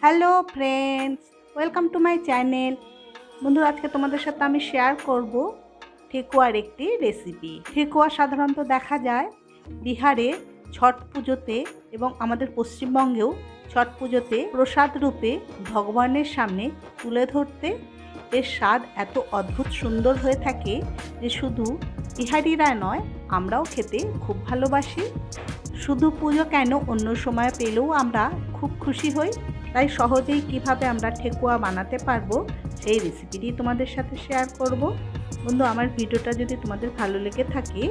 Hello friends, welcome to my channel. বন্ধুরা, আজকে তোমাদের সাথে আমি শেয়ার করব ঠেকুয়ার একটি রেসিপি। ঠেকুয়া সাধারণত দেখা যায় বিহারে ছট পুজোতে এবং আমাদের পশ্চিমবঙ্গেও ছট পুজোতে প্রসাদ রূপে ভগবানের সামনে তুলে ধরতে এর স্বাদ এত অদ্ভুত সুন্দর হয়ে থাকে যে শুধু বিহারিরা নয়, আমরাও খেতে খুব ভালোবাসি। শুধু পুজো কেন, অন্য সময় পেলেও আমরা খুব খুশি হই। তাই সহজেই কিভাবে আমরা ঠেকুয়া বানাতে পারবো সেই রেসিপিটি তোমাদের সাথে শেয়ার করব। বন্ধু, আমার ভিডিওটা যদি তোমাদের ভালো লেগে থাকে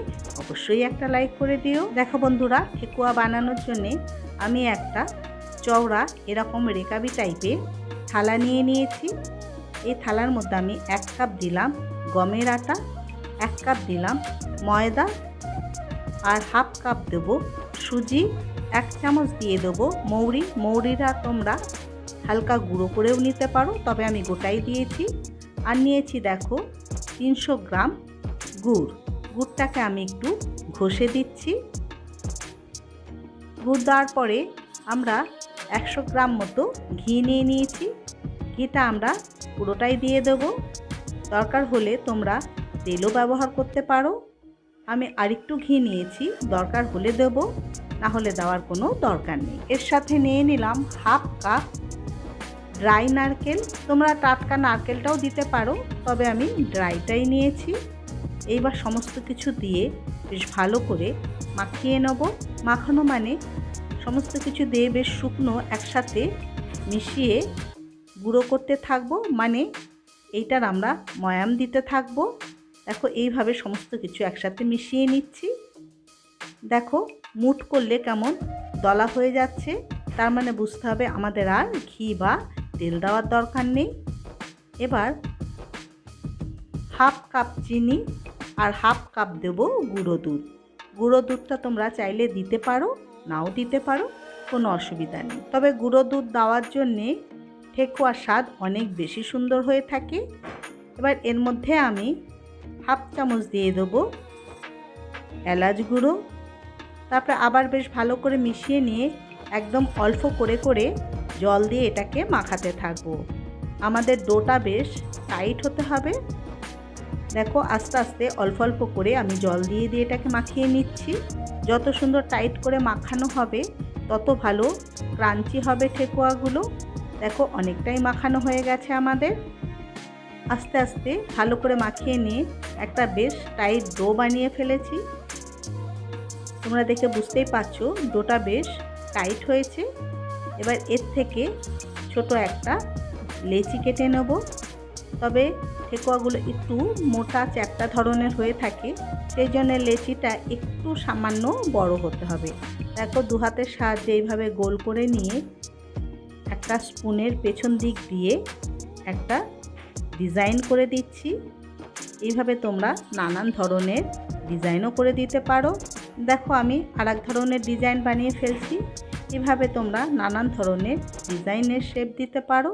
অবশ্যই একটা লাইক করে দিও। দেখো বন্ধুরা, ঠেকুয়া বানানোর জন্যে আমি একটা চওড়া এরকম রেকাবি টাইপের থালা নিয়ে নিয়েছি। এই থালার মধ্যে আমি 1 কাপ দিলাম গমের আটা, 1 কাপ দিলাম ময়দা, আর হাফ কাপ দেবো সুজি, 1 চামচ দিয়ে দেবো মৌরিটা তোমরা হালকা গুঁড়ো করেও নিতে পারো, তবে আমি গোটাই দিয়েছি। আর নিয়েছি দেখো 300 গ্রাম গুড়টাকে আমি একটু ঘষে দিচ্ছি। গুড় দেওয়ার পরে আমরা 100 গ্রাম মতো ঘি নিয়ে নিয়েছি। ঘিটা আমরা পুরোটাই দিয়ে দেবো। দরকার হলে তোমরা তেলও ব্যবহার করতে পারো। আমি আরেকটু ঘি নিয়েছি, দরকার হলে দেব, না হলে দেওয়ার কোনো দরকার নেই। এর সাথে নিয়ে নিলাম হাফ কাপ ড্রাই নারকেল। তোমরা টাটকা নারকেলটাও দিতে পারো, তবে আমি ড্রাইটাই নিয়েছি। এইবার সমস্ত কিছু দিয়ে বেশ ভালো করে মাখিয়ে নেব। মাখানো মানে সমস্ত কিছু দিয়ে বেশ শুকনো একসাথে মিশিয়ে গুঁড়ো করতে থাকবো, মানে এইটার আমরা ময়াম দিতে থাকবো। দেখো, এইভাবে সমস্ত কিছু একসাথে মিশিয়ে নিচ্ছি। দেখো, মুঠ করলে কেমন দলা হয়ে যাচ্ছে, তার মানে বুঝতে হবে আমাদের আর ঘি বা তেল দেওয়ার দরকার নেই। এবার হাফ কাপ চিনি আর হাফ কাপ দেব গুঁড়ো দুধটা তোমরা চাইলে দিতে পারো, নাও দিতে পারো, কোনো অসুবিধা নেই। তবে গুঁড়ো দুধ দেওয়ার জন্যে ঠেকুয়ার স্বাদ অনেক বেশি সুন্দর হয়ে থাকে। এবার এর মধ্যে আমি হাফ চামচ দিয়ে দেবো এলাচ গুঁড়ো। তারপরে আবার বেশ ভালো করে মিশিয়ে নিয়ে একদম অল্প করে করে জল দিয়ে এটাকে মাখাতে থাকবো। আমাদের ডোটা বেশ টাইট হতে হবে। দেখো, আস্তে আস্তে অল্প অল্প করে আমি জল দিয়ে দিয়ে এটাকে মাখিয়ে নিচ্ছি। যত সুন্দর টাইট করে মাখানো হবে তত ভালো ক্রাঞ্চি হবে ঠেকুয়াগুলো। দেখো, অনেকটাই মাখানো হয়ে গেছে আমাদের। আস্তে আস্তে ভালো করে মাখিয়ে নিয়ে একটা বেশ টাইট ডো বানিয়ে ফেলেছি। তোমরা দেখে বুঝতেই পারছো ডোটা বেশ টাইট হয়েছে। এবার এর থেকে ছোট একটা লেচি কেটে নেব। তবে ঠেকুয়াগুলো একটু মোটা চ্যাপ্টা ধরনের হয়ে থাকে, সেই জন্য লেচিটা একটু সামান্য বড় হতে হবে। দেখো, 2 হাতের সাহায্যে এইভাবে গোল করে নিয়ে একটা স্পুনের পেছন দিক দিয়ে একটা ডিজাইন করে দিচ্ছি। এইভাবে তোমরা নানান ধরনের ডিজাইনও করে দিতে পারো। দেখো, আমি আরেক ধরনের ডিজাইন বানিয়ে ফেলছি। এভাবে তোমরা নানান ধরনের ডিজাইনের শেপ দিতে পারো।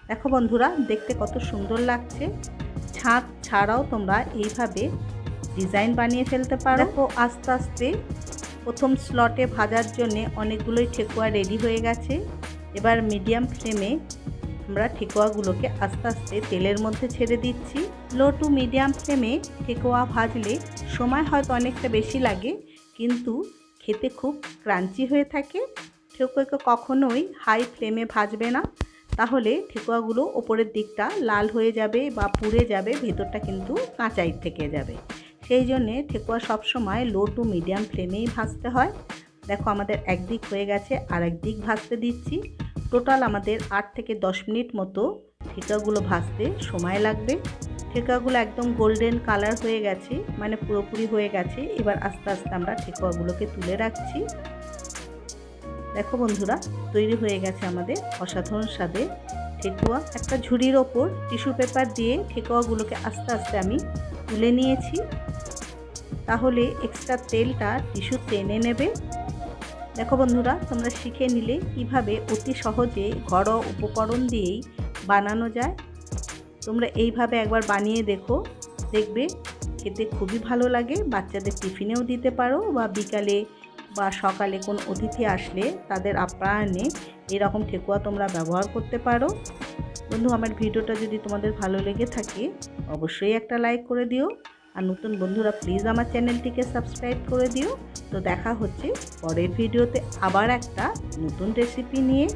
দেখো বন্ধুরা, দেখতে কত সুন্দর লাগছে। ছাঁচ ছাড়াও তোমরা এইভাবে ডিজাইন বানিয়ে ফেলতে পারো। দেখো, আস্তে আস্তে প্রথম স্লটে ভাজার জন্যে অনেকগুলোই ঠেকুয়া রেডি হয়ে গেছে। এবার মিডিয়াম ফ্লেমে আমরা ঠেকুয়াগুলোকে আস্তে আস্তে তেলের মধ্যে ছেড়ে দিচ্ছি। লো টু মিডিয়াম ফ্লেমে ঠেকুয়া ভাজলে সময় হয়তো অনেকটা বেশি লাগে, কিন্তু খেতে খুব ক্রাঞ্চি হয়ে থাকে। ঠেকুয়াকে কখনোই হাই ফ্লেমে ভাজবে না, তাহলে ঠেকুয়াগুলো ওপরের দিকটা লাল হয়ে যাবে বা পুড়ে যাবে, ভেতরটা কিন্তু কাঁচাই থেকে যাবে। সেই জন্যে ঠেকুয়া সবসময় লো টু মিডিয়াম ফ্লেমেই ভাজতে হয়। দেখো, আমাদের একদিক হয়ে গেছে, আর একদিক ভাজতে দিচ্ছি। টোটাল আমাদের 8 থেকে 10 মিনিট মতো ঠেকুয়াগুলো ভাজতে সময় লাগবে। ঠেকুয়াগুলো একদম গোল্ডেন কালার হয়ে গেছে, মানে পুরোপুরি হয়ে গেছে। এবার আস্তে আস্তে আমরা ঠেকুয়াগুলোকে তুলে রাখছি। দেখো বন্ধুরা, তৈরি হয়ে গেছে আমাদের অসাধারণ স্বাদের ঠেকুয়া। একটা ঝুড়ির ওপর টিস্যু পেপার দিয়ে ঠেকুয়াগুলোকে আস্তে আস্তে আমি তুলে নিয়েছি, তাহলে এক্সট্রা তেলটা টিস্যু টেনে নেবে। দেখো বন্ধুরা, তোমরা শিখে নিলে কিভাবে অতি সহজে ঘরোয়া উপকরণ দিয়েই বানানো যায়। তোমরা এইভাবে একবার বানিয়ে দেখো, দেখবে খেতে খুবই ভালো লাগে। বাচ্চাদের টিফিনেও দিতে পারো বা বিকালে বা সকালে কোনো অতিথি আসলে তাদের আপ্যায়নে এরকম ঠেকুয়া তোমরা ব্যবহার করতে পারো। বন্ধু, আমার ভিডিওটা যদি তোমাদের ভালো লেগে থাকে অবশ্যই একটা লাইক করে দিও, আর নতুন বন্ধুরা প্লিজ আমার চ্যানেলটিকে সাবস্ক্রাইব করে দিও। তো দেখা হচ্ছে পরের ভিডিওতে আবার একটা নতুন রেসিপি নিয়ে।